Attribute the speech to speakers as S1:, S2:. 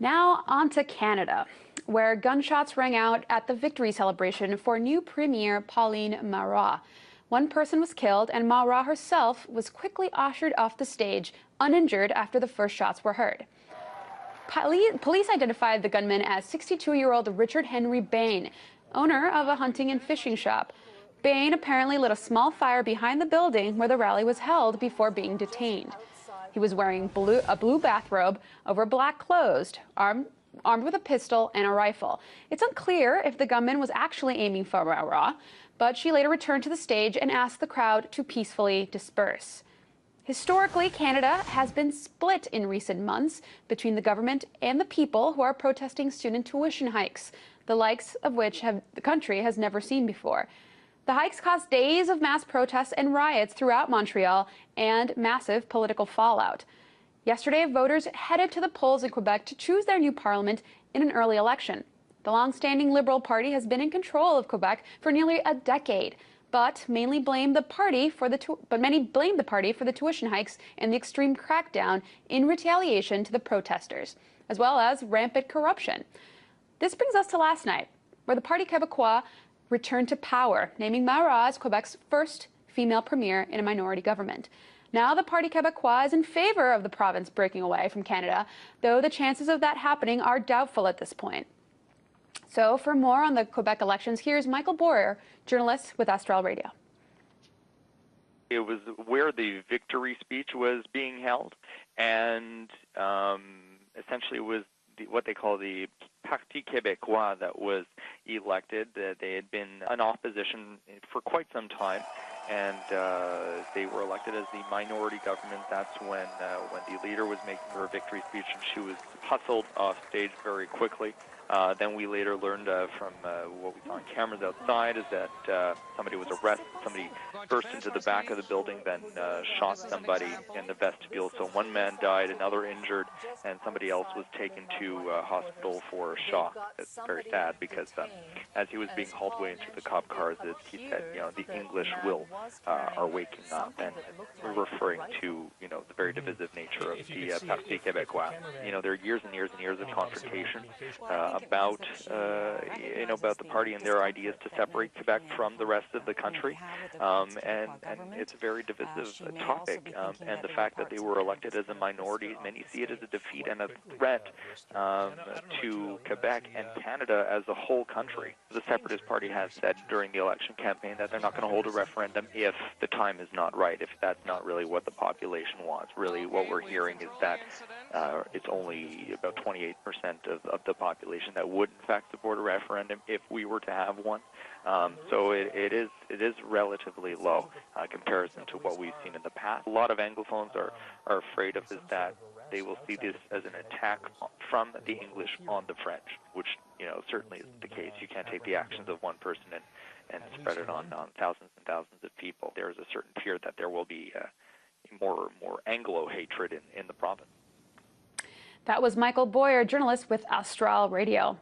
S1: Now on to Canada, where gunshots rang out at the victory celebration for new Premier Pauline Marois. One person was killed, and Marois herself was quickly ushered off the stage, uninjured after the first shots were heard. Police identified the gunman as 62-year-old Richard Henry Bain, owner of a hunting and fishing shop. Bain apparently lit a small fire behind the building where the rally was held before being detained. He was wearing a blue bathrobe over black clothes, armed with a pistol and a rifle. It's unclear if the gunman was actually aiming for Marois, but she later returned to the stage and asked the crowd to peacefully disperse. Historically, Canada has been split in recent months between the government and the people who are protesting student tuition hikes, the likes of which the country has never seen before. The hikes caused days of mass protests and riots throughout Montreal and massive political fallout. Yesterday, voters headed to the polls in Quebec to choose their new parliament in an early election. The long-standing Liberal Party has been in control of Quebec for nearly a decade, but many blame the party for the tuition hikes and the extreme crackdown in retaliation to the protesters, as well as rampant corruption. This brings us to last night, where the Parti Quebecois returned to power, naming Marois as Quebec's first female premier in a minority government. Now the Parti Quebecois is in favor of the province breaking away from Canada, though the chances of that happening are doubtful at this point. So for more on the Quebec elections, here's Michael Boyer, journalist with Astral Radio.
S2: It was where the victory speech was being held, and essentially it was what they call the Parti Quebecois that was elected. They had been in opposition for quite some time, and they were elected as the minority government. That's when the leader was making her victory speech, and she was hustled off stage very quickly. Then we later learned from what we saw on cameras outside is that somebody was arrested. Somebody burst into the back of the building, then shot somebody in the vestibule. So one man died, another injured, and somebody else was taken to hospital for shock. It's very sad because as he was being hauled away into the cop cars, he said, the English will are waking up, and we're referring to, the very divisive nature of the Parti Quebecois. There are years and years and years of confrontation about the party and their ideas to separate Quebec from the rest of the country, and it's a very divisive topic. And the fact that they were elected as a minority, many see it as a defeat and a threat to Quebec and Canada as a whole country. The Separatist Party has said during the election campaign that they're not going to hold a referendum if the time is not right, if that's not really what the population wants. Really, what we're hearing is that it's only about 28% of the population that would in fact support a referendum if we were to have one. So it is relatively low comparison to what we've seen in the past. A lot of Anglophones are afraid of is that they will see this as an attack from the English on the French, which certainly isn't the case. You can't take the actions of one person and spread it on thousands and thousands of people. There is a certain fear that there will be more Anglo hatred in the province.
S1: That was Michael Boyer, journalist with Astral Radio.